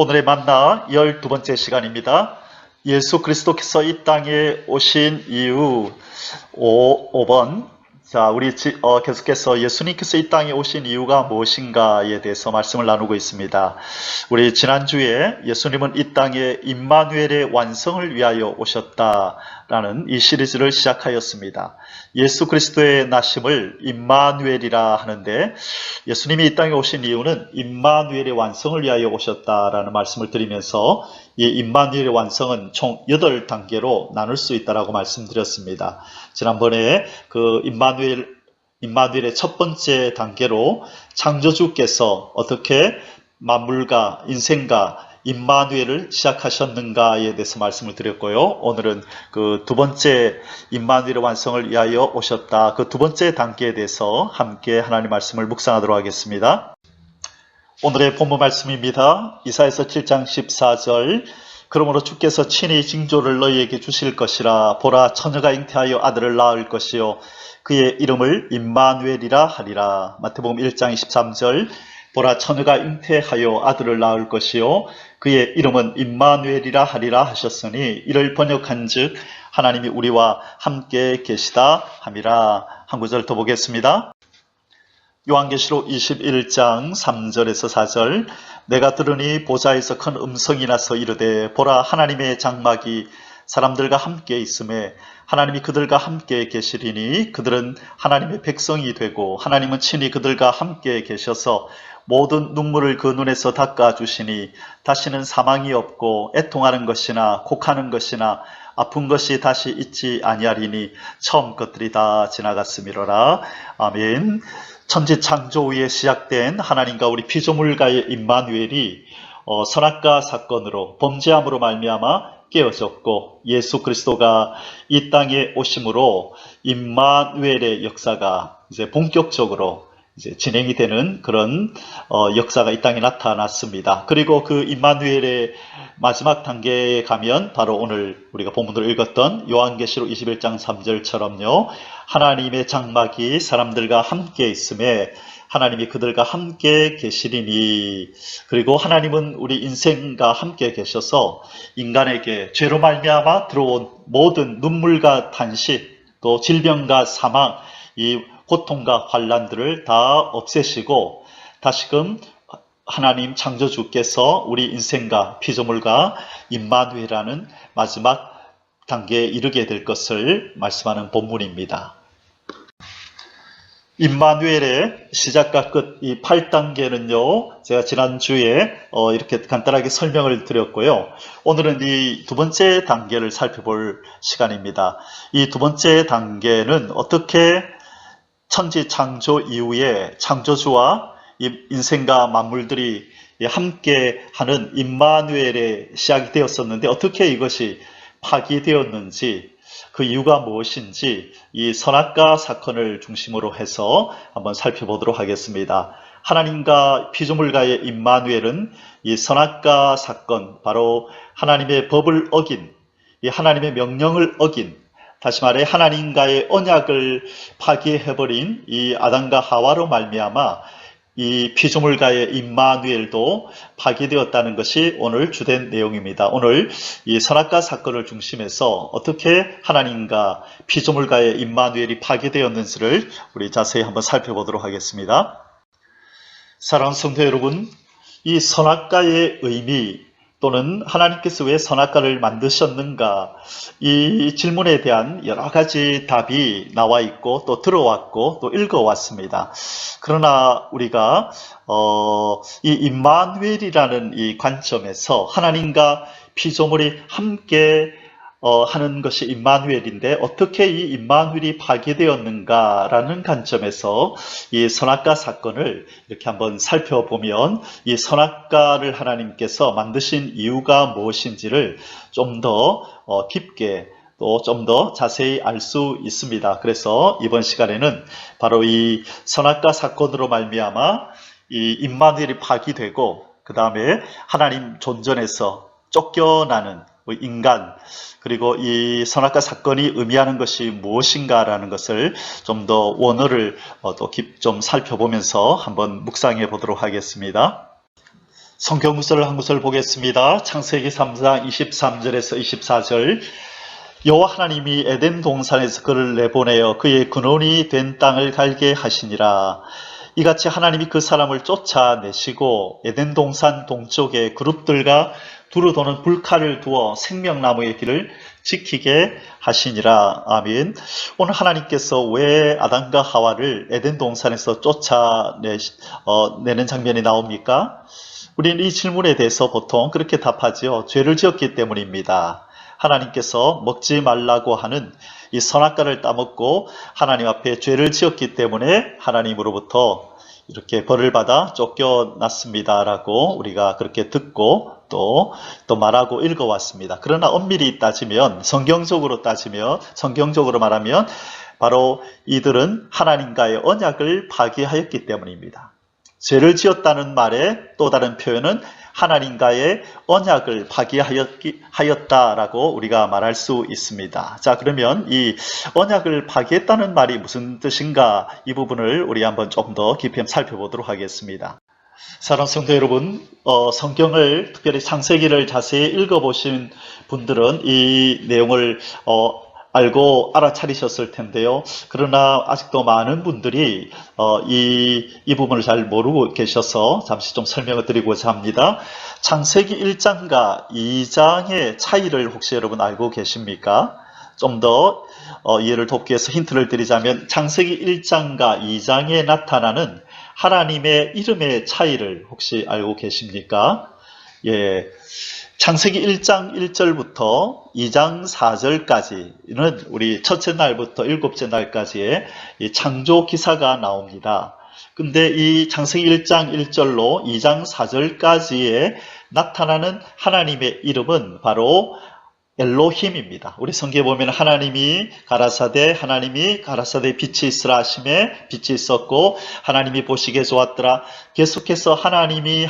오늘의 만나 12번째 시간입니다. 예수 그리스도께서 이 땅에 오신 이유 5번. 자, 우리 계속해서 예수님께서 이 땅에 오신 이유가 무엇인가에 대해서 말씀을 나누고 있습니다. 우리 지난주에 예수님은 이 땅에 임마누엘의 완성을 위하여 오셨다라는 이 시리즈를 시작하였습니다. 예수 그리스도의 나심을 임마누엘이라 하는데, 예수님이 이 땅에 오신 이유는 임마누엘의 완성을 위하여 오셨다라는 말씀을 드리면서 이 임마누엘의 완성은 총 8단계로 나눌 수 있다라고 말씀드렸습니다. 지난번에 그 임마누엘의 첫 번째 단계로 창조주께서 어떻게 만물과 인생과 임마누엘을 시작하셨는가에 대해서 말씀을 드렸고요. 오늘은 그 두 번째 임마누엘의 완성을 위하여 오셨다, 그 두 번째 단계에 대해서 함께 하나님 말씀을 묵상하도록 하겠습니다. 오늘의 본문 말씀입니다. 이사야서 7장 14절. 그러므로 주께서 친히 징조를 너희에게 주실 것이라. 보라, 처녀가 잉태하여 아들을 낳을 것이요 그의 이름을 임마누엘이라 하리라. 마태복음 1장 23절. 보라, 처녀가 잉태하여 아들을 낳을 것이요 그의 이름은 임마누엘이라 하리라 하셨으니, 이를 번역한즉 하나님이 우리와 함께 계시다 함이라. 한 구절 더 보겠습니다. 요한계시록 21장 3절에서 4절. 내가 들으니 보좌에서 큰 음성이 나서 이르되, 보라, 하나님의 장막이 사람들과 함께 있음에 하나님이 그들과 함께 계시리니 그들은 하나님의 백성이 되고 하나님은 친히 그들과 함께 계셔서 모든 눈물을 그 눈에서 닦아주시니 다시는 사망이 없고 애통하는 것이나 곡하는 것이나 아픈 것이 다시 있지 아니하리니 처음 것들이 다 지나갔음이로라. 아멘. 천지 창조 후에 시작된 하나님과 우리 피조물과의 임마누엘이 선악과 사건으로, 범죄함으로 말미암아 깨어졌고, 예수 그리스도가 이 땅에 오심으로 임마누엘의 역사가 이제 본격적으로 이제 진행이 되는 그런 역사가 이 땅에 나타났습니다. 그리고 그 임마누엘의 마지막 단계에 가면 바로 오늘 우리가 본문으로 읽었던 요한계시록 21장 3절처럼요. 하나님의 장막이 사람들과 함께 있음에 하나님이 그들과 함께 계시리니, 그리고 하나님은 우리 인생과 함께 계셔서 인간에게 죄로 말미암아 들어온 모든 눈물과 탄식, 또 질병과 사망, 이 고통과 환난들을 다 없애시고 다시금 하나님 창조주께서 우리 인생과 피조물과 임마누엘이라는 마지막 단계에 이르게 될 것을 말씀하는 본문입니다. 임마누엘의 시작과 끝, 이 8단계는요, 제가 지난주에 이렇게 간단하게 설명을 드렸고요. 오늘은 이 두 번째 단계를 살펴볼 시간입니다. 이 두 번째 단계는 어떻게 천지 창조 이후에 창조주와 인생과 만물들이 함께 하는 임마누엘의 시작이 되었었는데, 어떻게 이것이 파기되었는지, 그 이유가 무엇인지 이 선악과 사건을 중심으로 해서 한번 살펴보도록 하겠습니다. 하나님과 피조물과의 임마누엘은 이 선악과 사건, 바로 하나님의 법을 어긴, 이 하나님의 명령을 어긴, 다시 말해 하나님과의 언약을 파기해버린 이 아담과 하와로 말미암아 이 피조물과의 임마누엘도 파기되었다는 것이 오늘 주된 내용입니다. 오늘 이 선악과 사건을 중심해서 어떻게 하나님과 피조물과의 임마누엘이 파기되었는지를 우리 자세히 한번 살펴보도록 하겠습니다. 사랑하는 성도 여러분, 이 선악과의 의미, 또는 하나님께서 왜 선악과를 만드셨는가, 이 질문에 대한 여러 가지 답이 나와 있고 또 들어왔고 또 읽어왔습니다. 그러나 우리가 이 임마누엘이라는 이 관점에서 하나님과 피조물이 함께 하는 것이 임마누엘인데, 어떻게 이 임마누엘이 파괴되었는가라는 관점에서 이 선악과 사건을 이렇게 한번 살펴보면, 이 선악과를 하나님께서 만드신 이유가 무엇인지를 좀 더 깊게 또 좀 더 자세히 알 수 있습니다. 그래서 이번 시간에는 바로 이 선악과 사건으로 말미암아 이 임마누엘이 파괴되고, 그 다음에 하나님 존전에서 쫓겨나는 인간, 그리고 이 선악과 사건이 의미하는 것이 무엇인가라는 것을 좀 더 원어를 좀 살펴보면서 한번 묵상해 보도록 하겠습니다. 성경 구절을 한 구절 보겠습니다. 창세기 3장 23절에서 24절. 여호와 하나님이 에덴 동산에서 그를 내보내어 그의 근원이 된 땅을 갈게 하시니라. 이같이 하나님이 그 사람을 쫓아내시고 에덴 동산 동쪽에 그룹들과 두루 도는 불칼을 두어 생명나무의 길을 지키게 하시니라. 아멘. 오늘 하나님께서 왜 아담과 하와를 에덴 동산에서 쫓아내는 장면이 나옵니까? 우리는 이 질문에 대해서 보통 그렇게 답하지요. 죄를 지었기 때문입니다. 하나님께서 먹지 말라고 하는 이 선악과를 따먹고 하나님 앞에 죄를 지었기 때문에 하나님으로부터 이렇게 벌을 받아 쫓겨났습니다 라고 우리가 그렇게 듣고 또 말하고 읽어왔습니다. 그러나 엄밀히 따지면, 성경적으로 말하면 바로 이들은 하나님과의 언약을 파기하였기 때문입니다. 죄를 지었다는 말의 또 다른 표현은 하나님과의 언약을 파기하였다라고 우리가 말할 수 있습니다. 자, 그러면 이 언약을 파기했다는 말이 무슨 뜻인가, 이 부분을 우리 한번 좀 더 깊이 살펴보도록 하겠습니다. 사랑하는 성도 여러분, 성경을 특별히 창세기를 자세히 읽어보신 분들은 이 내용을 알고 알아차리셨을 텐데요. 그러나 아직도 많은 분들이 이 부분을 잘 모르고 계셔서 잠시 좀 설명을 드리고자 합니다. 창세기 1장과 2장의 차이를 혹시 여러분 알고 계십니까? 좀 더 이해를 돕기 위해서 힌트를 드리자면, 창세기 1장과 2장에 나타나는 하나님의 이름의 차이를 혹시 알고 계십니까? 예. 창세기 1장 1절부터 2장 4절까지는 우리 첫째 날부터 일곱째 날까지의 이 창조 기사가 나옵니다. 근데 이 창세기 1장 1절로 2장 4절까지에 나타나는 하나님의 이름은 바로 엘로힘입니다. 우리 성경에 보면 하나님이 가라사대 빛이 있으라 하심에 빛이 있었고 하나님이 보시기에 좋았더라. 계속해서 하나님이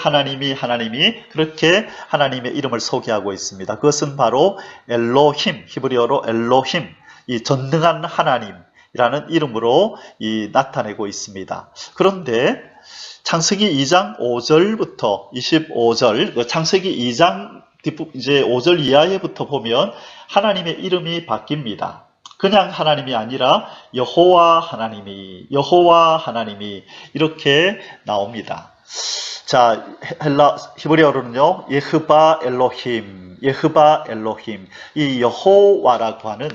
그렇게 하나님의 이름을 소개하고 있습니다. 그것은 바로 엘로힘, 히브리어로 엘로힘, 이 전능한 하나님이라는 이름으로 나타내고 있습니다. 그런데 창세기 2장 5절부터 25절, 창세기 2장 이제 5절 이하에부터 보면 하나님의 이름이 바뀝니다. 그냥 하나님이 아니라 여호와 하나님이 이렇게 나옵니다. 자, 히브리어로는요, 예흐바 엘로힘. 이 여호와라고 하는,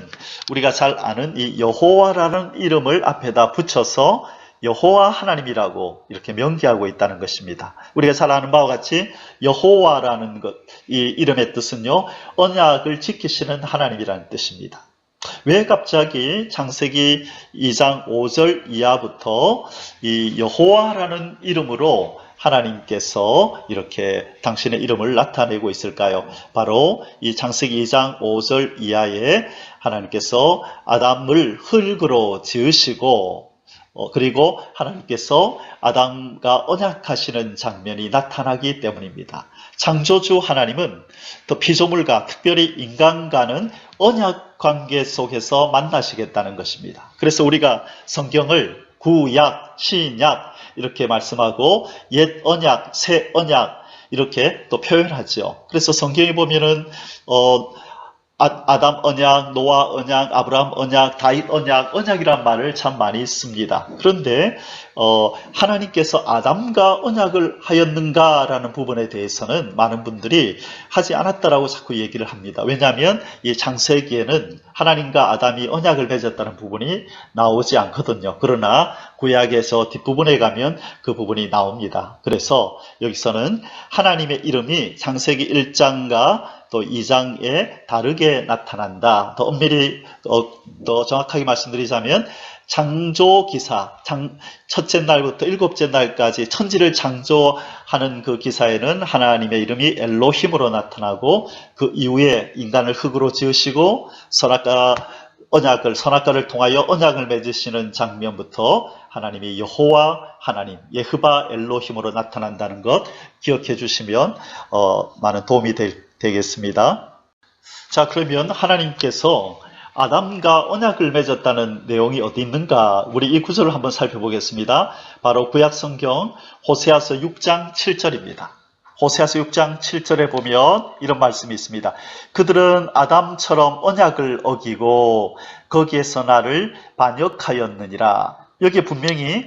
우리가 잘 아는 이 여호와라는 이름을 앞에다 붙여서 여호와 하나님이라고 이렇게 명기하고 있다는 것입니다. 우리가 잘 아는 바와 같이 여호와라는 것, 이 이름의 뜻은요, 언약을 지키시는 하나님이라는 뜻입니다. 왜 갑자기 창세기 2장 5절 이하부터 이 여호와라는 이름으로 하나님께서 이렇게 당신의 이름을 나타내고 있을까요? 바로 이 창세기 2장 5절 이하에 하나님께서 아담을 흙으로 지으시고 그리고 하나님께서 아담과 언약하시는 장면이 나타나기 때문입니다. 창조주 하나님은 또 피조물과 특별히 인간과는 언약 관계 속에서 만나시겠다는 것입니다. 그래서 우리가 성경을 구약, 신약 이렇게 말씀하고 옛 언약, 새 언약 이렇게 또 표현하죠. 그래서 성경에 보면은 아담 언약, 노아 언약, 아브라함 언약, 다윗 언약이란 말을 참 많이 씁니다. 그런데 하나님께서 아담과 언약을 하였는가라는 부분에 대해서는 많은 분들이 하지 않았다라고 자꾸 얘기를 합니다. 왜냐하면 이 창세기에는 하나님과 아담이 언약을 맺었다는 부분이 나오지 않거든요. 그러나 구약에서 뒷부분에 가면 그 부분이 나옵니다. 그래서 여기서는 하나님의 이름이 창세기 1장과 또 2장에 다르게 나타난다. 더 엄밀히 더 정확하게 말씀드리자면 창조기사, 첫째 날부터 일곱째 날까지 천지를 창조하는 그 기사에는 하나님의 이름이 엘로힘으로 나타나고, 그 이후에 인간을 흙으로 지으시고 선악과를 통하여 언약을 맺으시는 장면부터 하나님이 여호와 하나님, 예흐바 엘로힘으로 나타난다는 것 기억해 주시면 많은 도움이 되겠습니다. 자, 그러면 하나님께서 아담과 언약을 맺었다는 내용이 어디 있는가? 우리 이 구절을 한번 살펴보겠습니다. 바로 구약 성경 호세아서 6장 7절입니다. 호세아서 6장 7절에 보면 이런 말씀이 있습니다. 그들은 아담처럼 언약을 어기고 거기에서 나를 반역하였느니라. 여기에 분명히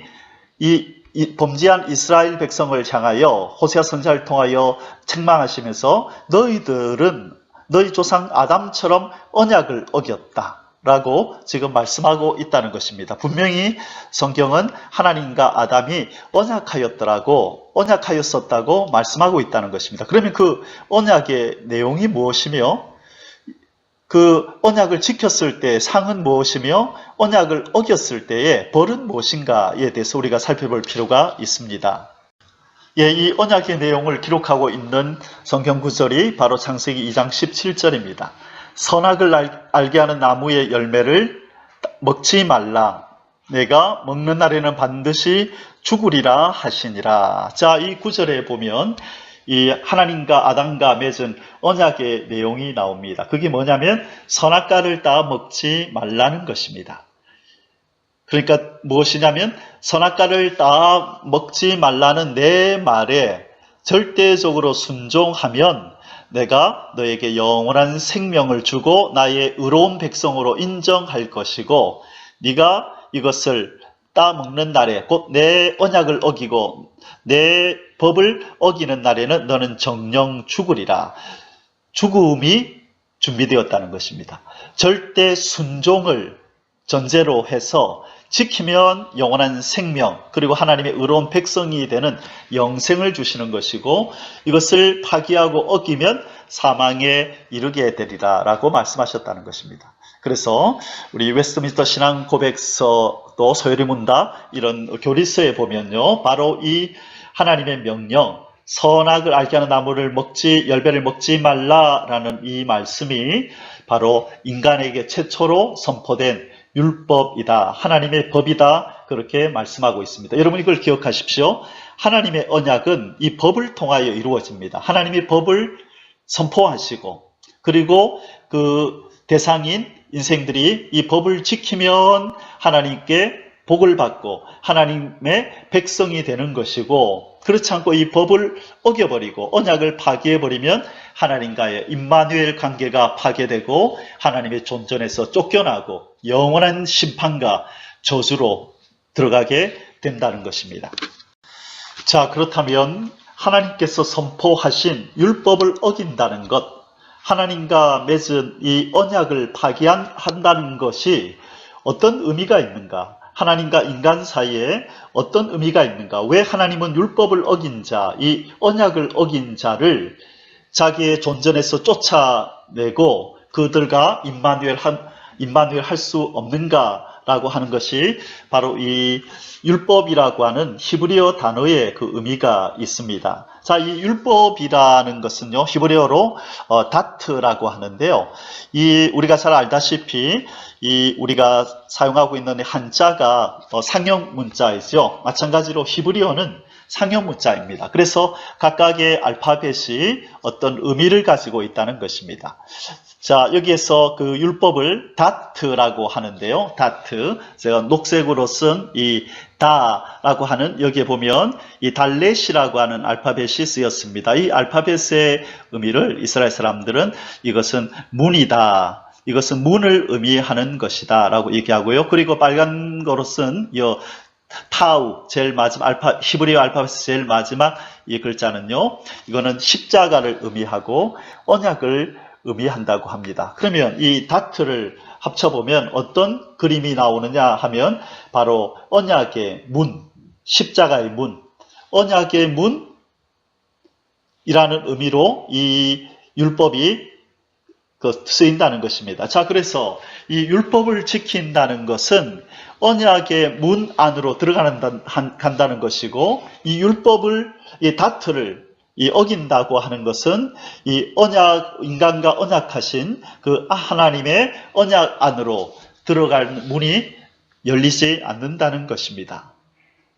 이 범죄한 이스라엘 백성을 향하여 호세아 선지자를 통하여 책망하시면서 너희들은 너희 조상 아담처럼 언약을 어겼다 라고 지금 말씀하고 있다는 것입니다. 분명히 성경은 하나님과 아담이 언약하였었다고 말씀하고 있다는 것입니다. 그러면 그 언약의 내용이 무엇이며 그 언약을 지켰을 때 상은 무엇이며 언약을 어겼을 때의 벌은 무엇인가에 대해서 우리가 살펴볼 필요가 있습니다. 예, 이 언약의 내용을 기록하고 있는 성경 구절이 바로 창세기 2장 17절입니다. 선악을 알게 하는 나무의 열매를 먹지 말라. 내가 먹는 날에는 반드시 죽으리라 하시니라. 자, 이 구절에 보면 이 하나님과 아담과 맺은 언약의 내용이 나옵니다. 그게 뭐냐면 선악과를 다 먹지 말라는 것입니다. 그러니까 무엇이냐면 선악과를 다 먹지 말라는 내 말에 절대적으로 순종하면 내가 너에게 영원한 생명을 주고 나의 의로운 백성으로 인정할 것이고 네가 이것을 따먹는 날에 곧 내 언약을 어기고 내 법을 어기는 날에는 너는 정령 죽으리라. 죽음이 준비되었다는 것입니다. 절대 순종을 전제로 해서 지키면 영원한 생명 그리고 하나님의 의로운 백성이 되는 영생을 주시는 것이고 이것을 파기하고 어기면 사망에 이르게 되리라 라고 말씀하셨다는 것입니다. 그래서 우리 웨스트민스터 신앙 고백서 또 소요리 문답 이런 교리서에 보면요 바로 이 하나님의 명령 선악을 알게 하는 나무를 열매를 먹지 말라라는 이 말씀이 바로 인간에게 최초로 선포된 율법이다. 하나님의 법이다. 그렇게 말씀하고 있습니다. 여러분 이걸 기억하십시오. 하나님의 언약은 이 법을 통하여 이루어집니다. 하나님의 법을 선포하시고 그리고 그 대상인 인생들이 이 법을 지키면 하나님께 복을 받고 하나님의 백성이 되는 것이고 그렇지 않고 이 법을 어겨버리고 언약을 파기해버리면 하나님과의 임마누엘 관계가 파괴되고 하나님의 존전에서 쫓겨나고 영원한 심판과 저주로 들어가게 된다는 것입니다. 자, 그렇다면 하나님께서 선포하신 율법을 어긴다는 것, 하나님과 맺은 이 언약을 파기한다는 것이 어떤 의미가 있는가? 하나님과 인간 사이에 어떤 의미가 있는가? 왜 하나님은 율법을 어긴 자, 이 언약을 어긴 자를 자기의 존전에서 쫓아내고 그들과 임마누엘 할 수 없는가라고 하는 것이 바로 이 율법이라고 하는 히브리어 단어의 그 의미가 있습니다. 자, 이 율법이라는 것은요, 히브리어로 다트라고 하는데요. 우리가 잘 알다시피 우리가 사용하고 있는 한자가 상형 문자이죠. 마찬가지로 히브리어는 상형 문자입니다. 그래서 각각의 알파벳이 어떤 의미를 가지고 있다는 것입니다. 자, 여기에서 그 율법을 다트라고 하는데요. 다트. 제가 녹색으로 쓴 이 다라고 하는 여기에 보면 이 달렛이라고 하는 알파벳이 쓰였습니다. 이 알파벳의 의미를 이스라엘 사람들은 이것은 문이다. 이것은 문을 의미하는 것이다. 라고 얘기하고요. 그리고 빨간 거로 쓴 타우, 제일 마지막 히브리어 알파벳 제일 마지막 이 글자는요. 이거는 십자가를 의미하고 언약을 의미한다고 합니다. 그러면 이 다트를 합쳐보면 어떤 그림이 나오느냐 하면 바로 언약의 문, 십자가의 문, 언약의 문이라는 의미로 이 율법이 쓰인다는 것입니다. 자, 그래서 이 율법을 지킨다는 것은 언약의 문 안으로 간다는 것이고 이 율법을, 이 다트를 어긴다고 하는 것은 이 인간과 언약하신 그 하나님의 언약 안으로 들어갈 문이 열리지 않는다는 것입니다.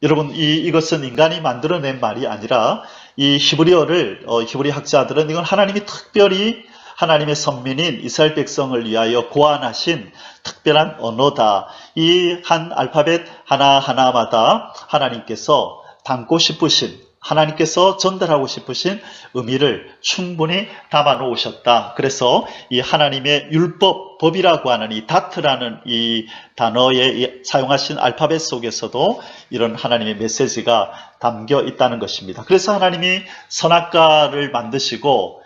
여러분, 이것은 인간이 만들어낸 말이 아니라 이 히브리 학자들은 이건 하나님이 특별히 하나님의 선민인 이스라엘 백성을 위하여 고안하신 특별한 언어다. 이 한 알파벳 하나하나마다 하나님께서 담고 싶으신 하나님께서 전달하고 싶으신 의미를 충분히 담아 놓으셨다. 그래서 이 하나님의 율법, 법이라고 하는 이 다트라는 이 단어에 사용하신 알파벳 속에서도 이런 하나님의 메시지가 담겨 있다는 것입니다. 그래서 하나님이 선악과를 만드시고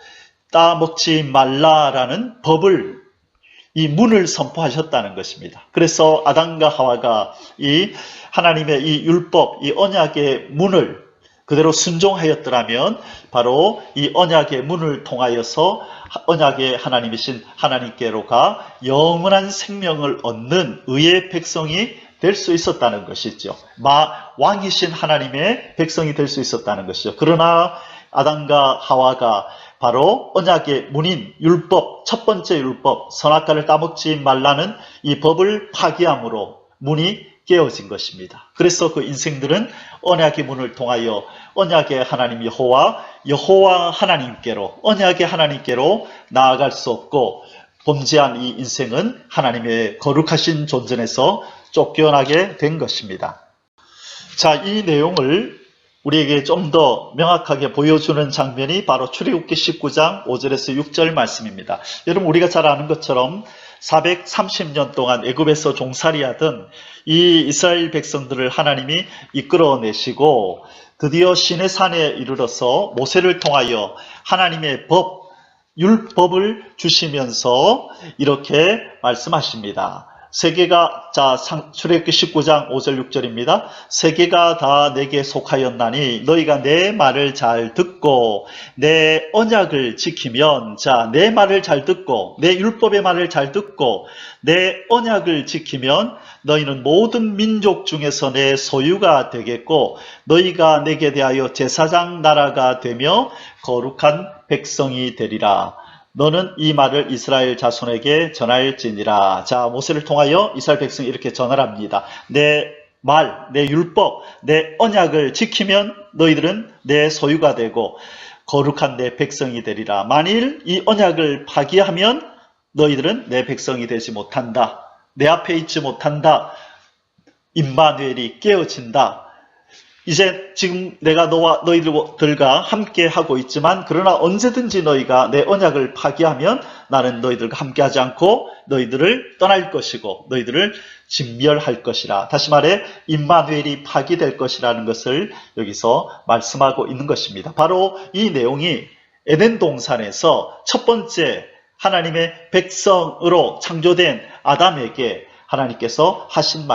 따먹지 말라라는 법을, 이 문을 선포하셨다는 것입니다. 그래서 아담과 하와가 이 하나님의 이 율법, 이 언약의 문을 그대로 순종하였더라면 바로 이 언약의 문을 통하여서 언약의 하나님이신 하나님께로가 영원한 생명을 얻는 의의 백성이 될 수 있었다는 것이죠. 왕이신 하나님의 백성이 될 수 있었다는 것이죠. 그러나 아담과 하와가 바로 언약의 문인 율법, 첫 번째 율법, 선악과를 따먹지 말라는 이 법을 파기함으로 문이 깨어진 것입니다. 그래서 그 인생들은 언약의 문을 통하여 언약의 하나님 여호와 하나님께로, 언약의 하나님께로 나아갈 수 없고 범죄한 이 인생은 하나님의 거룩하신 존전에서 쫓겨나게 된 것입니다. 자, 이 내용을 우리에게 좀 더 명확하게 보여주는 장면이 바로 출애굽기 19장 5절에서 6절 말씀입니다. 여러분, 우리가 잘 아는 것처럼 430년 동안 애굽에서 종살이하던 이 이스라엘 백성들을 하나님이 이끌어내시고 드디어 시내산에 이르러서 모세를 통하여 하나님의 율법을 주시면서 이렇게 말씀하십니다. 출애굽기 19장 5절 6절입니다. 세계가 다 내게 속하였나니 너희가 내 말을 잘 듣고 내 언약을 지키면, 내 말을 잘 듣고 내 율법의 말을 잘 듣고 내 언약을 지키면 너희는 모든 민족 중에서 내 소유가 되겠고 너희가 내게 대하여 제사장 나라가 되며 거룩한 백성이 되리라. 너는 이 말을 이스라엘 자손에게 전할지니라. 자, 모세를 통하여 이스라엘 백성이 이렇게 전하랍니다. 내 말, 내 율법, 내 언약을 지키면 너희들은 내 소유가 되고 거룩한 내 백성이 되리라. 만일 이 언약을 파기하면 너희들은 내 백성이 되지 못한다. 내 앞에 있지 못한다. 임마누엘이 깨어진다. 이제 지금 내가 너와 너희들과 함께 하고 있지만 그러나 언제든지 너희가 내 언약을 파기하면 나는 너희들과 함께하지 않고 너희들을 떠날 것이고 너희들을 진멸할 것이라. 다시 말해 임마누엘이 파기될 것이라는 것을 여기서 말씀하고 있는 것입니다. 바로 이 내용이 에덴 동산에서 첫 번째 하나님의 백성으로 창조된 아담에게 하나님께서 하신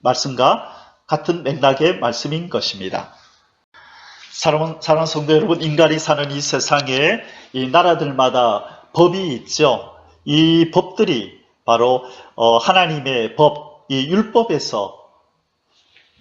말씀과 같은 맥락의 말씀인 것입니다. 사랑하는 성도 여러분, 인간이 사는 이 세상에 이 나라들마다 법이 있죠. 이 법들이 바로 하나님의 법, 이 율법에서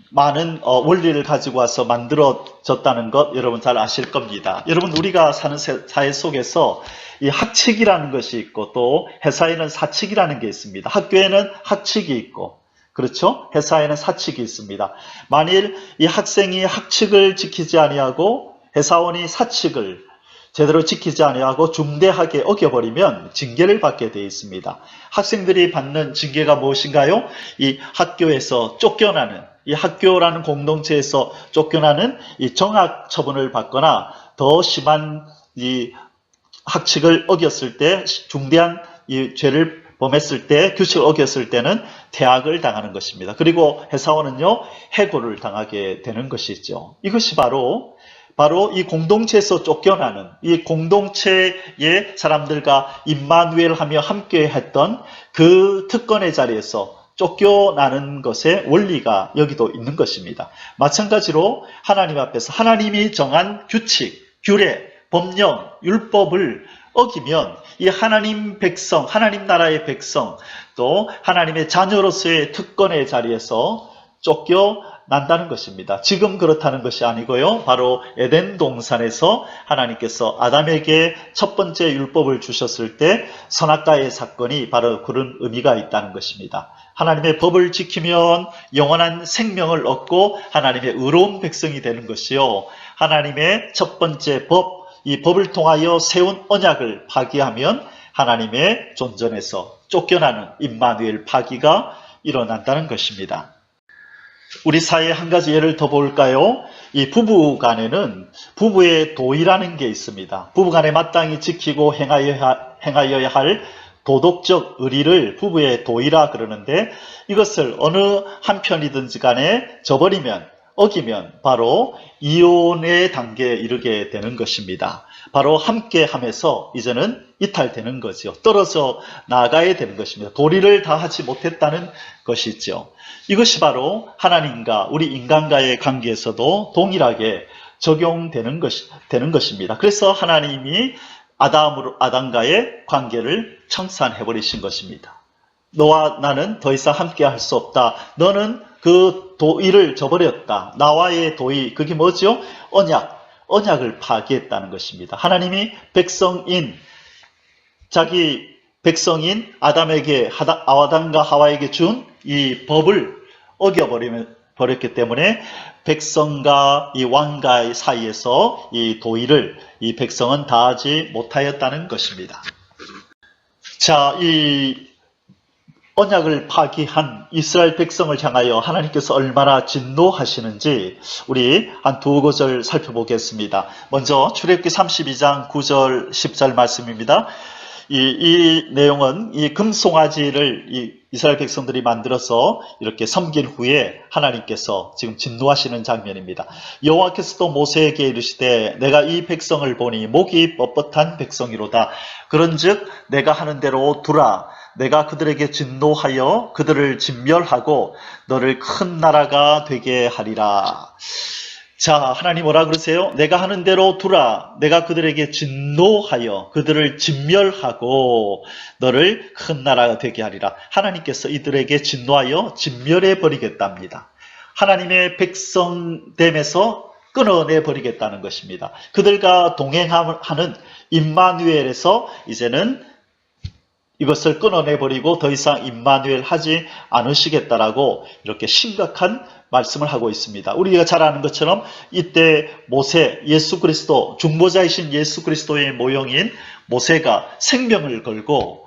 많은 원리를 가지고 와서 만들어졌다는 것 여러분 잘 아실 겁니다. 여러분, 우리가 사는 사회 속에서 이 학칙이라는 것이 있고 또 회사에는 사칙이라는 게 있습니다. 학교에는 학칙이 있고, 그렇죠? 회사에는 사칙이 있습니다. 만일 이 학생이 학칙을 지키지 아니하고 회사원이 사칙을 제대로 지키지 아니하고 중대하게 어겨버리면 징계를 받게 되어 있습니다. 학생들이 받는 징계가 무엇인가요? 이 학교에서 쫓겨나는, 이 학교라는 공동체에서 쫓겨나는 이 정학 처분을 받거나 더 심한 이 학칙을 어겼을 때, 중대한 이 죄를 범했을 때, 규칙을 어겼을 때는 퇴학을 당하는 것입니다. 그리고 회사원은요, 해고를 당하게 되는 것이죠. 이것이 바로 이 공동체에서 쫓겨나는, 이 공동체의 사람들과 임마누엘 하며 함께 했던 그 특권의 자리에서 쫓겨나는 것의 원리가 여기도 있는 것입니다. 마찬가지로 하나님 앞에서 하나님이 정한 규칙, 규례, 법령, 율법을 어기면 이 하나님 백성, 하나님 나라의 백성, 또 하나님의 자녀로서의 특권의 자리에서 쫓겨난다는 것입니다. 지금 그렇다는 것이 아니고요. 바로 에덴 동산에서 하나님께서 아담에게 첫 번째 율법을 주셨을 때 선악과의 사건이 바로 그런 의미가 있다는 것입니다. 하나님의 법을 지키면 영원한 생명을 얻고 하나님의 의로운 백성이 되는 것이요. 하나님의 첫 번째 법, 이 법을 통하여 세운 언약을 파기하면 하나님의 존전에서 쫓겨나는 임마누엘 파기가 일어난다는 것입니다. 우리 사회에 한 가지 예를 더 볼까요? 이 부부 간에는 부부의 도의라는 게 있습니다. 부부 간에 마땅히 지키고 행하여야 할 도덕적 의리를 부부의 도의라 그러는데, 이것을 어느 한편이든지 간에 저버리면, 어기면 바로 이혼의 단계에 이르게 되는 것입니다. 바로 함께 하면서 이제는 이탈되는 거죠. 떨어져 나가야 되는 것입니다. 도리를 다하지 못했다는 것이죠. 이것이 바로 하나님과 우리 인간과의 관계에서도 동일하게 적용되는 것입니다. 그래서 하나님이 아담과의 관계를 청산해버리신 것입니다. 너와 나는 더 이상 함께 할 수 없다. 너는 그 도의를 저버렸다. 나와의 도의, 그게 뭐죠? 언약을 파기했다는 것입니다. 하나님이 자기 백성인 아담과 하와에게 준 이 법을 어겨버렸기 때문에 백성과 이 왕가의 사이에서 이 도의를 이 백성은 다하지 못하였다는 것입니다. 자, 이 언약을 파기한 이스라엘 백성을 향하여 하나님께서 얼마나 진노하시는지 우리 한 두 구절 살펴보겠습니다. 먼저 출애굽기 32장 9절 10절 말씀입니다. 이 내용은 이 금송아지를 이스라엘 백성들이 만들어서 이렇게 섬긴 후에 하나님께서 지금 진노하시는 장면입니다. 여호와께서도 모세에게 이르시되 내가 이 백성을 보니 목이 뻣뻣한 백성이로다. 그런즉 내가 하는 대로 두라. 내가 그들에게 진노하여 그들을 진멸하고 너를 큰 나라가 되게 하리라. 자, 하나님 뭐라 그러세요? 내가 하는 대로 두라. 내가 그들에게 진노하여 그들을 진멸하고 너를 큰 나라가 되게 하리라. 하나님께서 이들에게 진노하여 진멸해 버리겠답니다. 하나님의 백성됨에서 끊어내 버리겠다는 것입니다. 그들과 동행하는 임마누엘에서 이제는 이것을 끊어내 버리고 더 이상 임마누엘 하지 않으시겠다라고 이렇게 심각한 말씀을 하고 있습니다. 우리가 잘 아는 것처럼 이때 예수 그리스도, 중보자이신 예수 그리스도의 모형인 모세가 생명을 걸고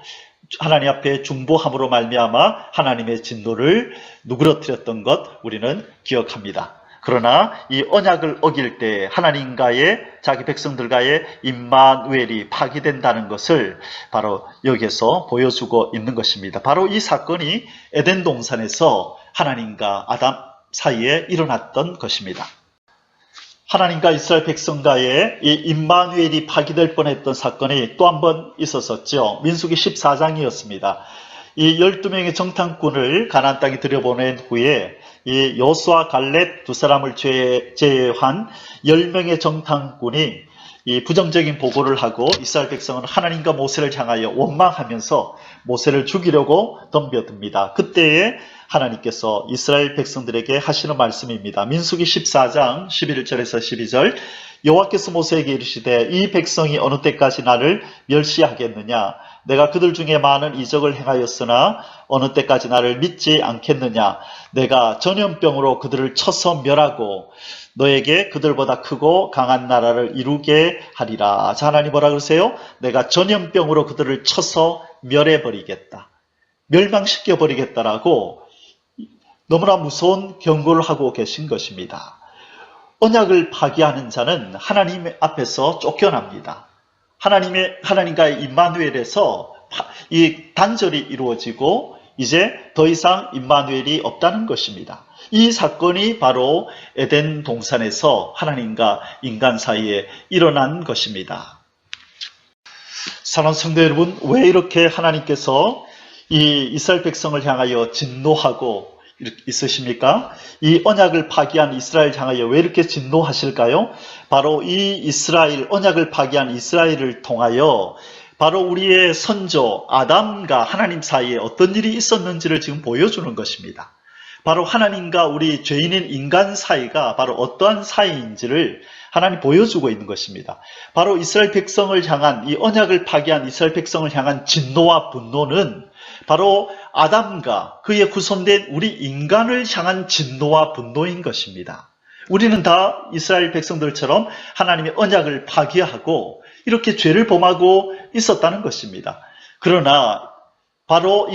하나님 앞에 중보함으로 말미암아 하나님의 진노를 누그러뜨렸던 것 우리는 기억합니다. 그러나 이 언약을 어길 때 하나님과의 자기 백성들과의 임마누엘이 파기된다는 것을 바로 여기에서 보여주고 있는 것입니다. 바로 이 사건이 에덴 동산에서 하나님과 아담 사이에 일어났던 것입니다. 하나님과 이스라엘 백성과의 이 임마누엘이 파기될 뻔했던 사건이 또 한 번 있었었죠. 민수기 14장이었습니다. 이 12명의 정탐꾼을 가나안 땅에 들여보낸 후에 이 여호수아 갈렙 두 사람을 제외한 10명의 정탐꾼이 이 부정적인 보고를 하고 이스라엘 백성은 하나님과 모세를 향하여 원망하면서 모세를 죽이려고 덤벼듭니다. 그때에 하나님께서 이스라엘 백성들에게 하시는 말씀입니다. 민수기 14장 11절에서 12절 여호와께서 모세에게 이르시되 이 백성이 어느 때까지 나를 멸시하겠느냐? 내가 그들 중에 많은 이적을 행하였으나 어느 때까지 나를 믿지 않겠느냐? 내가 전염병으로 그들을 쳐서 멸하고 너에게 그들보다 크고 강한 나라를 이루게 하리라. 자, 하나님 뭐라 그러세요? 내가 전염병으로 그들을 쳐서 멸해버리겠다. 멸망시켜버리겠다라고 너무나 무서운 경고를 하고 계신 것입니다. 언약을 파기하는 자는 하나님 앞에서 쫓겨납니다. 하나님과의 임마누엘에서 이 단절이 이루어지고 이제 더 이상 임마누엘이 없다는 것입니다. 이 사건이 바로 에덴 동산에서 하나님과 인간 사이에 일어난 것입니다. 사랑하는 성도 여러분, 왜 이렇게 하나님께서 이 이스라엘 백성을 향하여 진노하고 있으십니까? 이 언약을 파기한 이스라엘 향하여 왜 이렇게 진노하실까요? 바로 이 언약을 파기한 이스라엘을 통하여 바로 우리의 선조 아담과 하나님 사이에 어떤 일이 있었는지를 지금 보여주는 것입니다. 바로 하나님과 우리 죄인인 인간 사이가 바로 어떠한 사이인지를 하나님 보여주고 있는 것입니다. 바로 이스라엘 백성을 향한 이 언약을 파기한 이스라엘 백성을 향한 진노와 분노는 바로 아담과 그의 후손된 우리 인간을 향한 진노와 분노인 것입니다. 우리는 다 이스라엘 백성들처럼 하나님의 언약을 파기하고 이렇게 죄를 범하고 있었다는 것입니다. 그러나 바로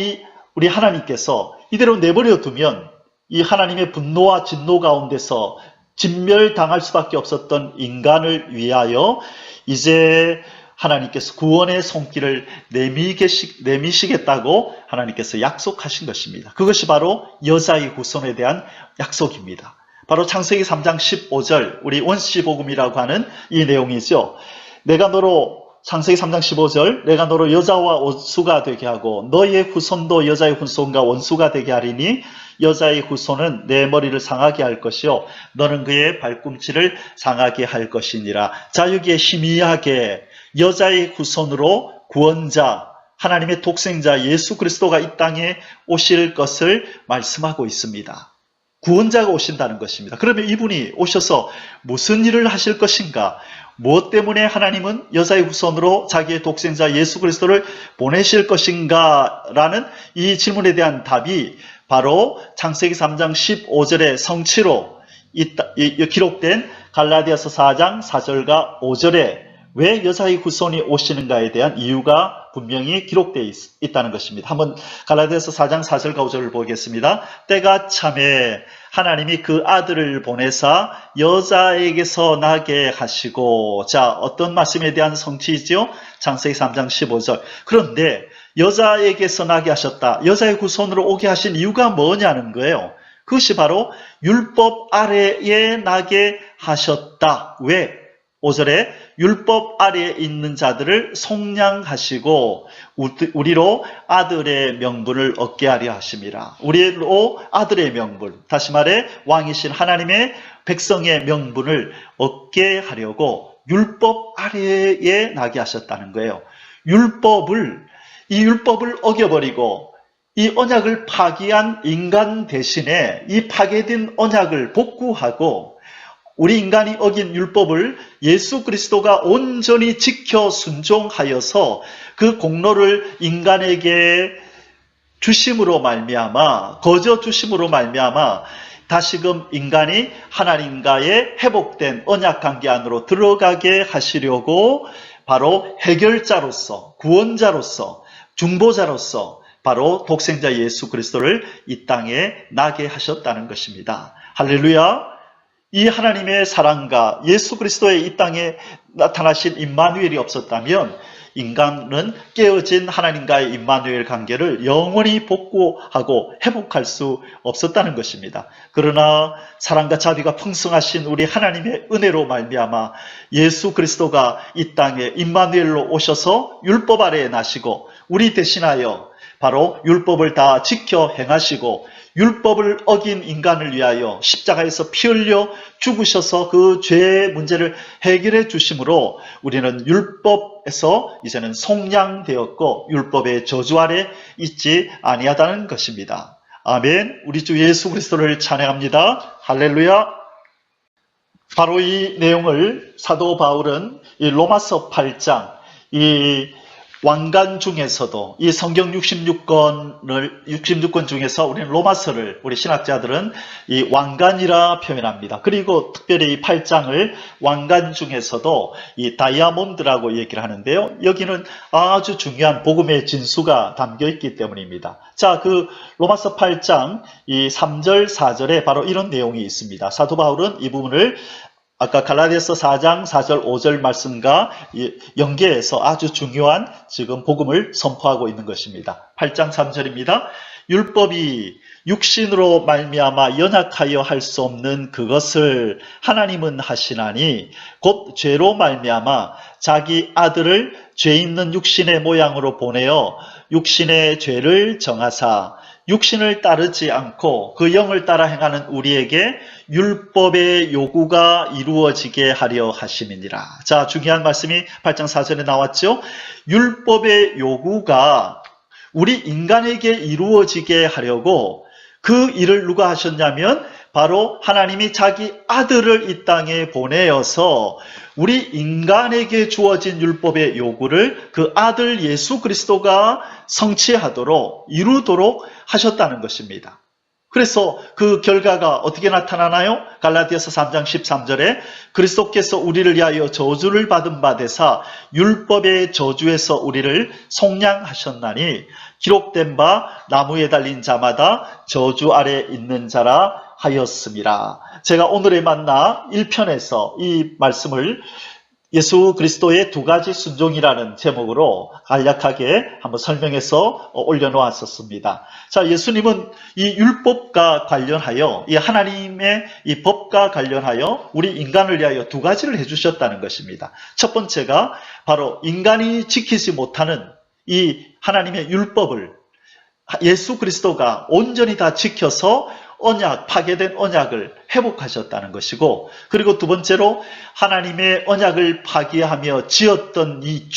우리 하나님께서 이대로 내버려 두면 이 하나님의 분노와 진노 가운데서 진멸당할 수밖에 없었던 인간을 위하여 이제 하나님께서 구원의 손길을 내미시겠다고 하나님께서 약속하신 것입니다. 그것이 바로 여자의 후손에 대한 약속입니다. 바로 창세기 3장 15절, 우리 원시복음이라고 하는 이 내용이죠. 창세기 3장 15절, 내가 너로 여자와 원수가 되게 하고 너의 후손도 여자의 후손과 원수가 되게 하리니 여자의 후손은 내 머리를 상하게 할 것이요 너는 그의 발꿈치를 상하게 할 것이니라. 자, 여기에 희미하게 여자의 후손으로 구원자, 하나님의 독생자 예수 그리스도가 이 땅에 오실 것을 말씀하고 있습니다. 구원자가 오신다는 것입니다. 그러면 이분이 오셔서 무슨 일을 하실 것인가? 무엇 때문에 하나님은 여자의 후손으로 자기의 독생자 예수 그리스도를 보내실 것인가? 라는 이 질문에 대한 답이 바로 창세기 3장 15절의 성취로 기록된 갈라디아서 4장 4절과 5절에 왜 여자의 후손이 오시는가에 대한 이유가 분명히 기록되어 있다는 것입니다. 한번 갈라디아서 4장 4절과 5절을 보겠습니다. 때가 참에 하나님이 그 아들을 보내사 여자에게서 나게 하시고, 자, 어떤 말씀에 대한 성취이지요? 창세기 3장 15절. 그런데 여자에게서 나게 하셨다, 여자의 후손으로 오게 하신 이유가 뭐냐는 거예요. 그것이 바로 율법 아래에 나게 하셨다. 왜? 5절에 율법 아래에 있는 자들을 속량하시고 우리로 아들의 명분을 얻게 하려 하심이라. 우리로 아들의 명분, 다시 말해 왕이신 하나님의 백성의 명분을 얻게 하려고 율법 아래에 나게 하셨다는 거예요. 이 율법을 어겨버리고 이 언약을 파기한 인간 대신에 이 파괴된 언약을 복구하고 우리 인간이 어긴 율법을 예수 그리스도가 온전히 지켜 순종하여서 그 공로를 인간에게 주심으로 말미암아, 거저 주심으로 말미암아 다시금 인간이 하나님과의 회복된 언약 관계 안으로 들어가게 하시려고 바로 해결자로서, 구원자로서, 중보자로서 바로 독생자 예수 그리스도를 이 땅에 나게 하셨다는 것입니다. 할렐루야! 이 하나님의 사랑과 예수 그리스도의 이 땅에 나타나신 임마누엘이 없었다면 인간은 깨어진 하나님과의 임마누엘 관계를 영원히 복구하고 회복할 수 없었다는 것입니다. 그러나 사랑과 자비가 풍성하신 우리 하나님의 은혜로 말미암아 예수 그리스도가 이 땅에 임마누엘로 오셔서 율법 아래에 나시고 우리 대신하여 바로 율법을 다 지켜 행하시고 율법을 어긴 인간을 위하여 십자가에서 피 흘려 죽으셔서 그 죄의 문제를 해결해 주심으로 우리는 율법에서 이제는 속량되었고 율법의 저주 아래 있지 아니하다는 것입니다. 아멘. 우리 주 예수 그리스도를 찬양합니다. 할렐루야. 바로 이 내용을 사도 바울은 이 로마서 8장 이 왕관 중에서도 이 성경 66권 중에서 우리는 로마서를 우리 신학자들은 이 왕관이라 표현합니다. 그리고 특별히 이 8장을 왕관 중에서도 이 다이아몬드라고 얘기를 하는데요. 여기는 아주 중요한 복음의 진수가 담겨 있기 때문입니다. 자, 그 로마서 8장 이 3절 4절에 바로 이런 내용이 있습니다. 사도 바울은 이 부분을 아까 갈라디아서 4장 4절 5절 말씀과 연계해서 아주 중요한 지금 복음을 선포하고 있는 것입니다. 8장 3절입니다. 율법이 육신으로 말미암아 연약하여 할 수 없는 그것을 하나님은 하시나니 곧 죄로 말미암아 자기 아들을 죄 있는 육신의 모양으로 보내어 육신의 죄를 정하사 육신을 따르지 않고 그 영을 따라 행하는 우리에게 율법의 요구가 이루어지게 하려 하심이니라. 자, 중요한 말씀이 8장 4절에 나왔죠. 율법의 요구가 우리 인간에게 이루어지게 하려고 그 일을 누가 하셨냐면 바로 하나님이 자기 아들을 이 땅에 보내어서 우리 인간에게 주어진 율법의 요구를 그 아들 예수 그리스도가 성취하도록 이루도록 하셨다는 것입니다. 그래서 그 결과가 어떻게 나타나나요? 갈라디아서 3장 13절에 그리스도께서 우리를 위하여 저주를 받은 바 되사 율법의 저주에서 우리를 속량하셨나니 기록된 바 나무에 달린 자마다 저주 아래 있는 자라 하였습니다. 제가 오늘의 만나 1편에서 이 말씀을 예수 그리스도의 두 가지 순종이라는 제목으로 간략하게 한번 설명해서 올려놓았었습니다. 자, 예수님은 이 율법과 관련하여, 이 하나님의 이 법과 관련하여 우리 인간을 위하여 두 가지를 해주셨다는 것입니다. 첫 번째가 바로 인간이 지키지 못하는 이 하나님의 율법을 예수 그리스도가 온전히 다 지켜서 파괴된 언약을 회복하셨다는 것이고, 그리고 두 번째로 하나님의 언약을 파괴하며 지었던 이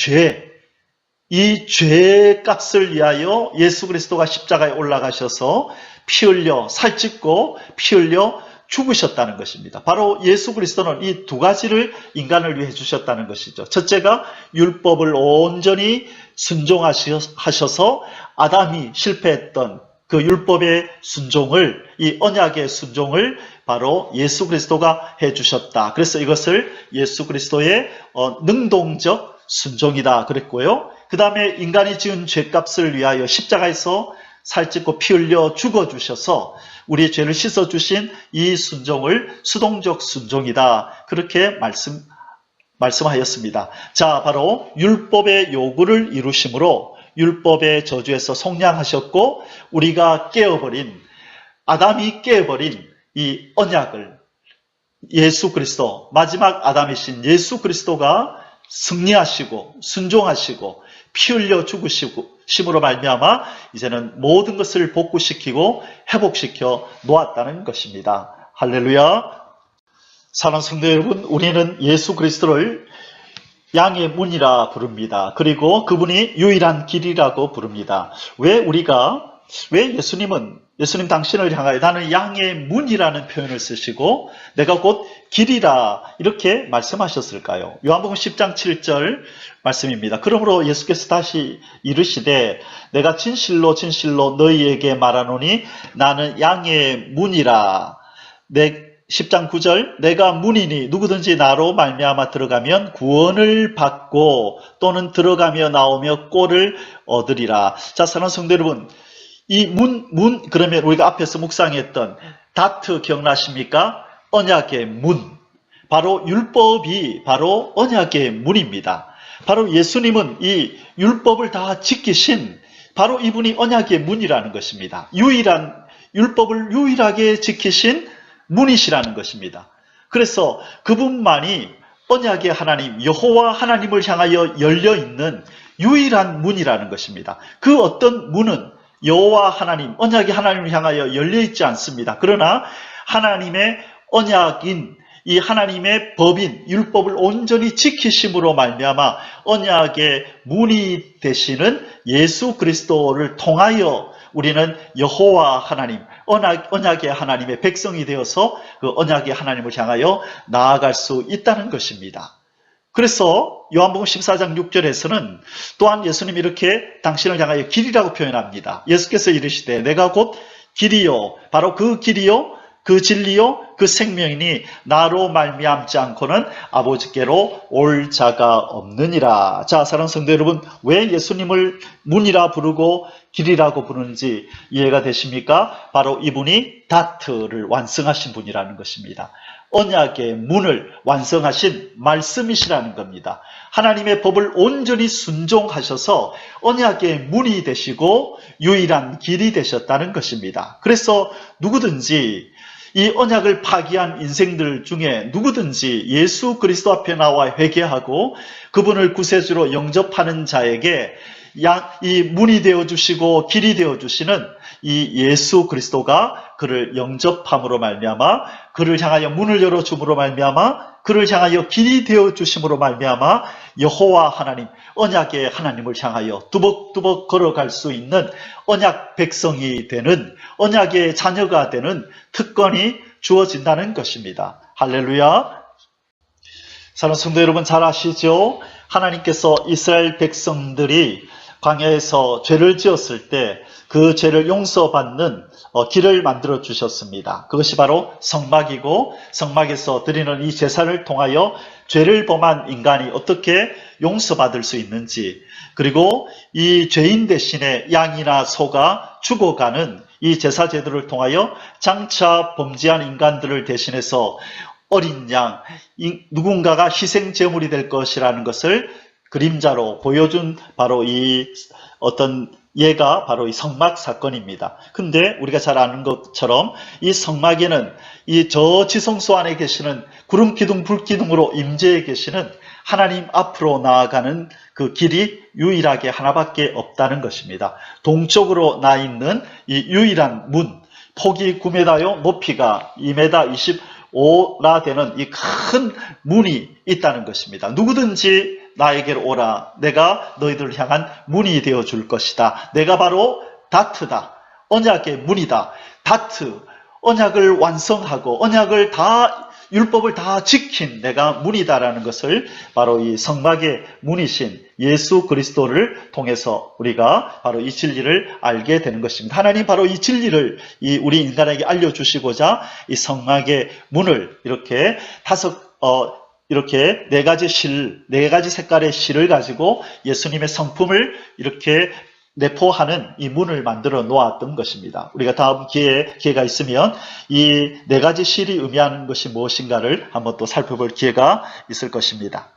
죄의 값을 위하여 예수 그리스도가 십자가에 올라가셔서 피 흘려 살찢고 피 흘려 죽으셨다는 것입니다. 바로 예수 그리스도는 이 두 가지를 인간을 위해 주셨다는 것이죠. 첫째가 율법을 온전히 순종하셔서 아담이 실패했던 그 율법의 순종을, 이 언약의 순종을 바로 예수 그리스도가 해주셨다. 그래서 이것을 예수 그리스도의 능동적 순종이다 그랬고요. 그 다음에 인간이 지은 죄값을 위하여 십자가에서 살찢고 피 흘려 죽어주셔서 우리의 죄를 씻어주신 이 순종을 수동적 순종이다. 그렇게 말씀하였습니다. 자, 바로 율법의 요구를 이루심으로 율법의 저주에서 속량하셨고, 우리가 아담이 깨어버린 이 언약을 예수 그리스도, 마지막 아담이신 예수 그리스도가 승리하시고 순종하시고 피 흘려 죽으심으로 말미암아 이제는 모든 것을 복구시키고 회복시켜 놓았다는 것입니다. 할렐루야. 사랑하는 성도 여러분, 우리는 예수 그리스도를 양의 문이라 부릅니다. 그리고 그분이 유일한 길이라고 부릅니다. 왜 예수님 당신을 향하여 나는 양의 문이라는 표현을 쓰시고 내가 곧 길이라 이렇게 말씀하셨을까요? 요한복음 10장 7절 말씀입니다. 그러므로 예수께서 다시 이르시되 내가 진실로 진실로 너희에게 말하노니 나는 양의 문이라. 10장 9절 내가 문이니 누구든지 나로 말미암아 들어가면 구원을 받고 또는 들어가며 나오며 꼴을 얻으리라. 자, 사랑하는 성도 여러분, 이 문 그러면 우리가 앞에서 묵상했던 다트 기억나십니까? 언약의 문. 바로 율법이 바로 언약의 문입니다. 바로 예수님은 이 율법을 다 지키신 바로 이분이 언약의 문이라는 것입니다. 율법을 유일하게 지키신 문이시라는 것입니다. 그래서 그분만이 언약의 하나님, 여호와 하나님을 향하여 열려있는 유일한 문이라는 것입니다. 그 어떤 문은 여호와 하나님, 언약의 하나님을 향하여 열려있지 않습니다. 그러나 하나님의 언약인 이 하나님의 법인 율법을 온전히 지키심으로 말미암아 언약의 문이 되시는 예수 그리스도를 통하여 우리는 여호와 하나님, 언약의 하나님의 백성이 되어서 그 언약의 하나님을 향하여 나아갈 수 있다는 것입니다. 그래서 요한복음 14장 6절에서는 또한 예수님이 이렇게 당신을 향하여 길이라고 표현합니다. 예수께서 이르시되 내가 곧 길이요, 바로 그 길이요, 그 진리요, 그 생명이니 나로 말미암지 않고는 아버지께로 올 자가 없느니라. 자, 사랑하는 성도 여러분, 왜 예수님을 문이라 부르고 길이라고 부르는지 이해가 되십니까? 바로 이분이 다트를 완성하신 분이라는 것입니다. 언약의 문을 완성하신 말씀이시라는 겁니다. 하나님의 법을 온전히 순종하셔서 언약의 문이 되시고 유일한 길이 되셨다는 것입니다. 그래서 누구든지 이 언약을 파기한 인생들 중에 누구든지 예수 그리스도 앞에 나와 회개하고 그분을 구세주로 영접하는 자에게 이 문이 되어주시고 길이 되어주시는 이 예수 그리스도가 그를 영접함으로 말미암아, 그를 향하여 문을 열어줌으로 말미암아, 그를 향하여 길이 되어주심으로 말미암아 여호와 하나님, 언약의 하나님을 향하여 두벅두벅 걸어갈 수 있는 언약 백성이 되는, 언약의 자녀가 되는 특권이 주어진다는 것입니다. 할렐루야. 사랑하는 성도 여러분, 잘 아시죠? 하나님께서 이스라엘 백성들이 광야에서 죄를 지었을 때 그 죄를 용서받는 길을 만들어 주셨습니다. 그것이 바로 성막이고, 성막에서 드리는 이 제사를 통하여 죄를 범한 인간이 어떻게 용서받을 수 있는지, 그리고 이 죄인 대신에 양이나 소가 죽어가는 이 제사 제도를 통하여 장차 범죄한 인간들을 대신해서 어린 양, 누군가가 희생 제물이 될 것이라는 것을 그림자로 보여준 바로 이 어떤 예가 바로 이 성막 사건입니다. 근데 우리가 잘 아는 것처럼 이 성막에는 이 저 지성소 안에 계시는 구름 기둥 불 기둥으로 임재해 계시는 하나님 앞으로 나아가는 그 길이 유일하게 하나밖에 없다는 것입니다. 동쪽으로 나 있는 이 유일한 문, 폭이 9m요, 높이가 2m 25라 되는 이 큰 문이 있다는 것입니다. 누구든지 나에게로 오라. 내가 너희들을 향한 문이 되어 줄 것이다. 내가 바로 다트다. 언약의 문이다. 다트, 언약을 완성하고 언약을 다, 율법을 다 지킨 내가 문이다라는 것을 바로 이 성막의 문이신 예수 그리스도를 통해서 우리가 바로 이 진리를 알게 되는 것입니다. 하나님 바로 이 진리를 우리 인간에게 알려주시고자 이 성막의 문을 이렇게 이렇게 네 가지 색깔의 실을 가지고 예수님의 성품을 이렇게 내포하는 이 문을 만들어 놓았던 것입니다. 우리가 다음 기회가 있으면 이 네 가지 실이 의미하는 것이 무엇인가를 한번 또 살펴볼 기회가 있을 것입니다.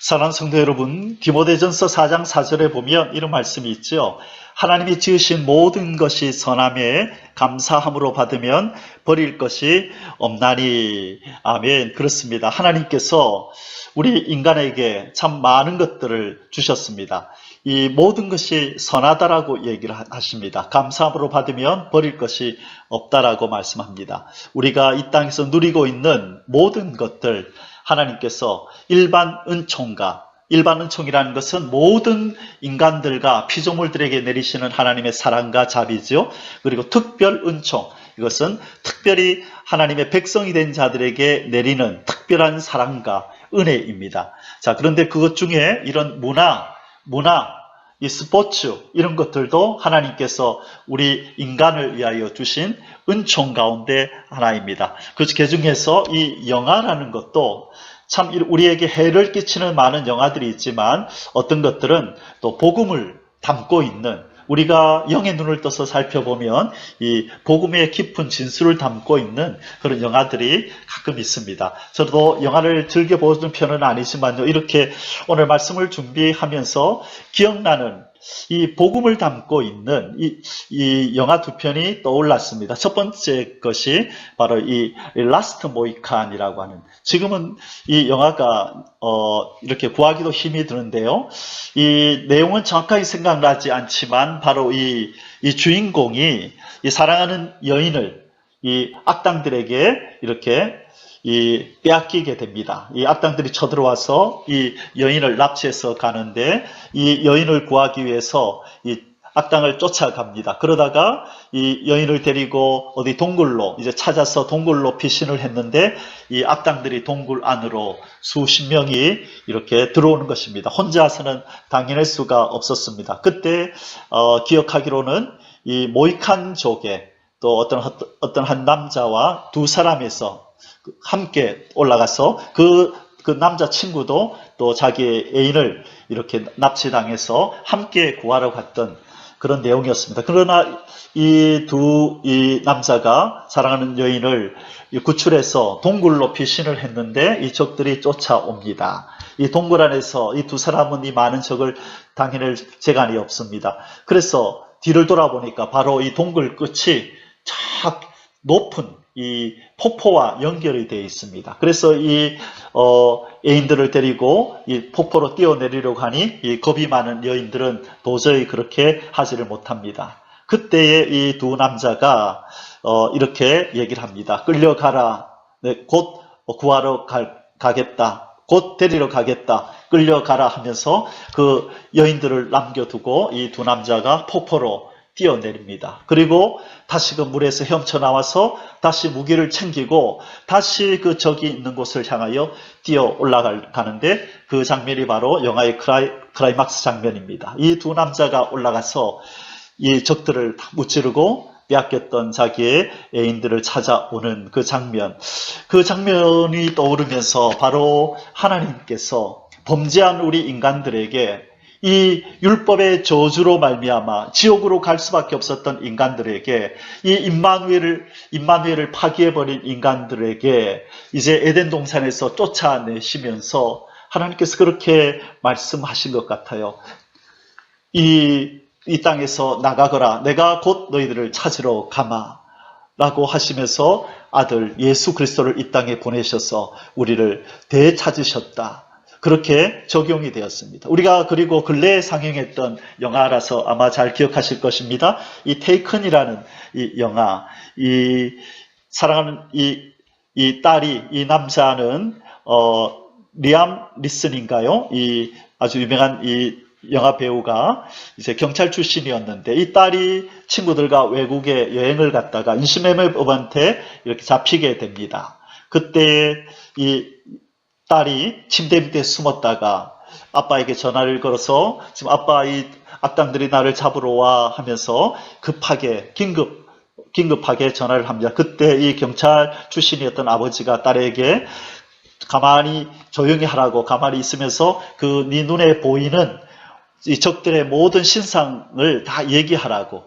사랑하는 성도 여러분, 디모데전서 4장 4절에 보면 이런 말씀이 있죠. 하나님이 지으신 모든 것이 선함에 감사함으로 받으면 버릴 것이 없나니. 아멘. 그렇습니다. 하나님께서 우리 인간에게 참 많은 것들을 주셨습니다. 이 모든 것이 선하다라고 얘기를 하십니다. 감사함으로 받으면 버릴 것이 없다라고 말씀합니다. 우리가 이 땅에서 누리고 있는 모든 것들, 하나님께서 일반 은총이라는 것은 모든 인간들과 피조물들에게 내리시는 하나님의 사랑과 자비죠. 그리고 특별 은총, 이것은 특별히 하나님의 백성이 된 자들에게 내리는 특별한 사랑과 은혜입니다. 자, 그런데 그것 중에 이런 문화, 이 스포츠, 이런 것들도 하나님께서 우리 인간을 위하여 주신 은총 가운데 하나입니다. 그 중에서 이 영화라는 것도 참 우리에게 해를 끼치는 많은 영화들이 있지만 어떤 것들은 또 복음을 담고 있는, 우리가 영의 눈을 떠서 살펴보면 이 복음의 깊은 진수를 담고 있는 그런 영화들이 가끔 있습니다. 저도 영화를 즐겨보는 편은 아니지만요, 이렇게 오늘 말씀을 준비하면서 기억나는 이 복음을 담고 있는 이 영화 두 편이 떠올랐습니다. 첫 번째 것이 바로 이 라스트 모이칸이라고 하는, 지금은 이 영화가 이렇게 구하기도 힘이 드는데요. 이 내용은 정확하게 생각나지 않지만 바로 이 주인공이 이 사랑하는 여인을 이 악당들에게 이렇게 빼앗기게 됩니다. 이 악당들이 쳐들어와서 이 여인을 납치해서 가는데 이 여인을 구하기 위해서 이 악당을 쫓아갑니다. 그러다가 이 여인을 데리고 어디 동굴로 이제 찾아서 동굴로 피신을 했는데 이 악당들이 동굴 안으로 수십 명이 이렇게 들어오는 것입니다. 혼자서는 당해낼 수가 없었습니다. 그때 기억하기로는 이 모이칸족에 또 어떤 한 남자와 두 사람에서 함께 올라가서 그 남자 친구도 또 자기의 애인을 이렇게 납치당해서 함께 구하러 갔던 그런 내용이었습니다. 그러나 이 남자가 사랑하는 여인을 구출해서 동굴로 피신을 했는데 이 적들이 쫓아옵니다. 이 동굴 안에서 이 두 사람은 이 많은 적을 당해낼 재간이 없습니다. 그래서 뒤를 돌아보니까 바로 이 동굴 끝이 쫙 높은 이 폭포와 연결이 되어 있습니다. 그래서 이 애인들을 데리고 이 폭포로 뛰어내리려고 하니 이 겁이 많은 여인들은 도저히 그렇게 하지를 못합니다. 그때에 이 두 남자가 이렇게 얘기를 합니다. 끌려가라. 네, 곧 구하러 가겠다. 곧 데리러 가겠다. 끌려가라 하면서 그 여인들을 남겨두고 이 두 남자가 폭포로 뛰어내립니다. 그리고 다시 그 물에서 헤엄쳐나와서 다시 무기를 챙기고 다시 그 적이 있는 곳을 향하여 뛰어 올라가는데 그 장면이 바로 영화의 클라이막스 장면입니다. 이 두 남자가 올라가서 이 적들을 다 무찌르고 빼앗겼던 자기의 애인들을 찾아오는 그 장면이 떠오르면서 바로 하나님께서 범죄한 우리 인간들에게 이 율법의 저주로 말미암아 지옥으로 갈 수밖에 없었던 인간들에게 이 임마누엘을 파기해버린 인간들에게 이제 에덴 동산에서 쫓아내시면서 하나님께서 그렇게 말씀하신 것 같아요. 이 땅에서 나가거라. 내가 곧 너희들을 찾으러 가마. 라고 하시면서 아들 예수 그리스도를 이 땅에 보내셔서 우리를 되찾으셨다. 그렇게 적용이 되었습니다. 우리가 그리고 근래에 상영했던 영화라서 아마 잘 기억하실 것입니다. 이 테이큰이라는 이 영화, 이 사랑하는 이 딸이, 이 남자는 리암 리슨인가요? 이 아주 유명한 이 영화 배우가 이제 경찰 출신이었는데 이 딸이 친구들과 외국에 여행을 갔다가 인신매매범한테 이렇게 잡히게 됩니다. 그때 이 딸이 침대 밑에 숨었다가 아빠에게 전화를 걸어서 지금 아빠 이 악당들이 나를 잡으러 와 하면서 급하게 긴급하게 전화를 합니다. 그때 이 경찰 출신이었던 아버지가 딸에게 가만히 조용히 하라고 가만히 있으면서 그 네 눈에 보이는 이 적들의 모든 신상을 다 얘기하라고,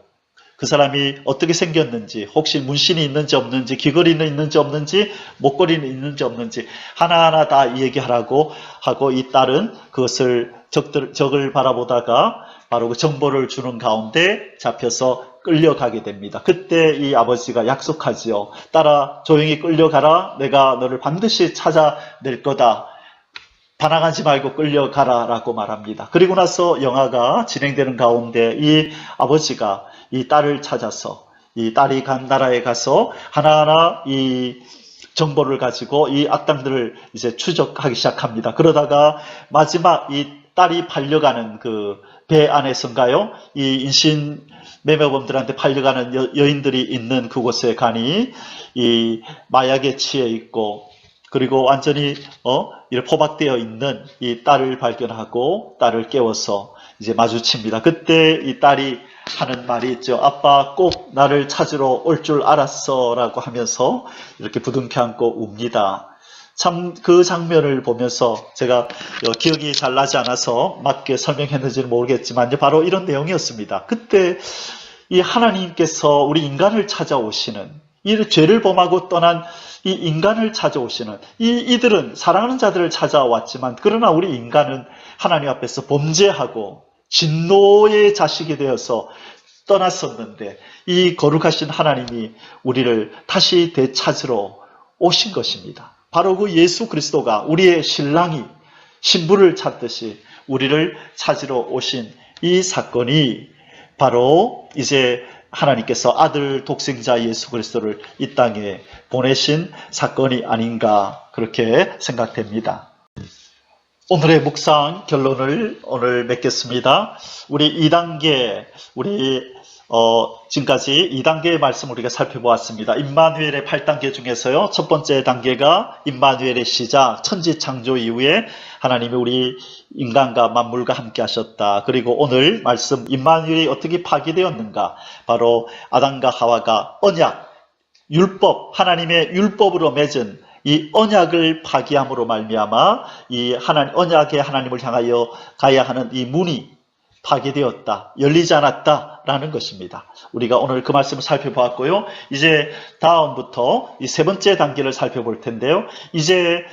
그 사람이 어떻게 생겼는지, 혹시 문신이 있는지 없는지, 귀걸이는 있는지 없는지, 목걸이는 있는지 없는지 하나하나 다 얘기하라고 하고 이 딸은 그것을 적을 바라보다가 바로 그 정보를 주는 가운데 잡혀서 끌려가게 됩니다. 그때 이 아버지가 약속하지요. 딸아, 조용히 끌려가라. 내가 너를 반드시 찾아낼 거다. 반항하지 말고 끌려가라 라고 말합니다. 그리고 나서 영화가 진행되는 가운데 이 아버지가 이 딸을 찾아서 이 딸이 간 나라에 가서 하나하나 이 정보를 가지고 이 악당들을 이제 추적하기 시작합니다. 그러다가 마지막 이 딸이 팔려가는 그 배 안에서인가요? 이 인신 매매범들한테 팔려가는 여인들이 있는 그곳에 가니 이 마약에 취해 있고 그리고 완전히 이렇게 포박되어 있는 이 딸을 발견하고 딸을 깨워서 이제 마주칩니다. 그때 이 딸이 하는 말이 있죠. 아빠 꼭 나를 찾으러 올 줄 알았어 라고 하면서 이렇게 부둥켜 안고 웁니다. 참 그 장면을 보면서 제가 기억이 잘 나지 않아서 맞게 설명했는지는 모르겠지만 바로 이런 내용이었습니다. 그때 이 하나님께서 우리 인간을 찾아오시는, 이 죄를 범하고 떠난 이 인간을 찾아오시는, 이들은 사랑하는 자들을 찾아왔지만 그러나 우리 인간은 하나님 앞에서 범죄하고 진노의 자식이 되어서 떠났었는데 이 거룩하신 하나님이 우리를 다시 되찾으러 오신 것입니다. 바로 그 예수 그리스도가 우리의 신랑이 신부를 찾듯이 우리를 찾으러 오신 이 사건이 바로 이제 하나님께서 아들 독생자 예수 그리스도를 이 땅에 보내신 사건이 아닌가 그렇게 생각됩니다. 오늘의 묵상 결론을 오늘 맺겠습니다. 우리 2단계, 지금까지 2단계의 말씀을 우리가 살펴보았습니다. 임마누엘의 8단계 중에서요. 첫 번째 단계가 임마누엘의 시작, 천지 창조 이후에 하나님이 우리 인간과 만물과 함께 하셨다. 그리고 오늘 말씀 임마누엘이 어떻게 파기되었는가? 바로 아담과 하와가 언약, 율법, 하나님의 율법으로 맺은 이 언약을 파기함으로 말미암아 이 언약의 하나님을 향하여 가야 하는 이 문이 파괴되었다, 열리지 않았다라는 것입니다. 우리가 오늘 그 말씀을 살펴보았고요. 이제 다음부터 이 세 번째 단계를 살펴볼 텐데요. 이제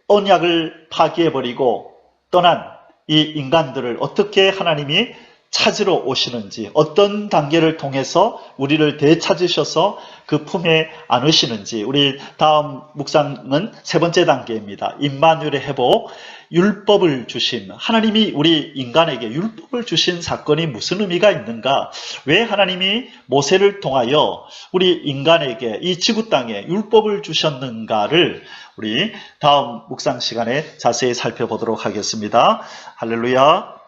언약을 파괴해버리고 떠난 이 인간들을 어떻게 하나님이 찾으러 오시는지, 어떤 단계를 통해서 우리를 되찾으셔서 그 품에 안으시는지, 우리 다음 묵상은 세 번째 단계입니다. 임마누엘의 회복, 율법을 주신, 하나님이 우리 인간에게 율법을 주신 사건이 무슨 의미가 있는가? 왜 하나님이 모세를 통하여 우리 인간에게 이 지구 땅에 율법을 주셨는가를 우리 다음 묵상 시간에 자세히 살펴보도록 하겠습니다. 할렐루야.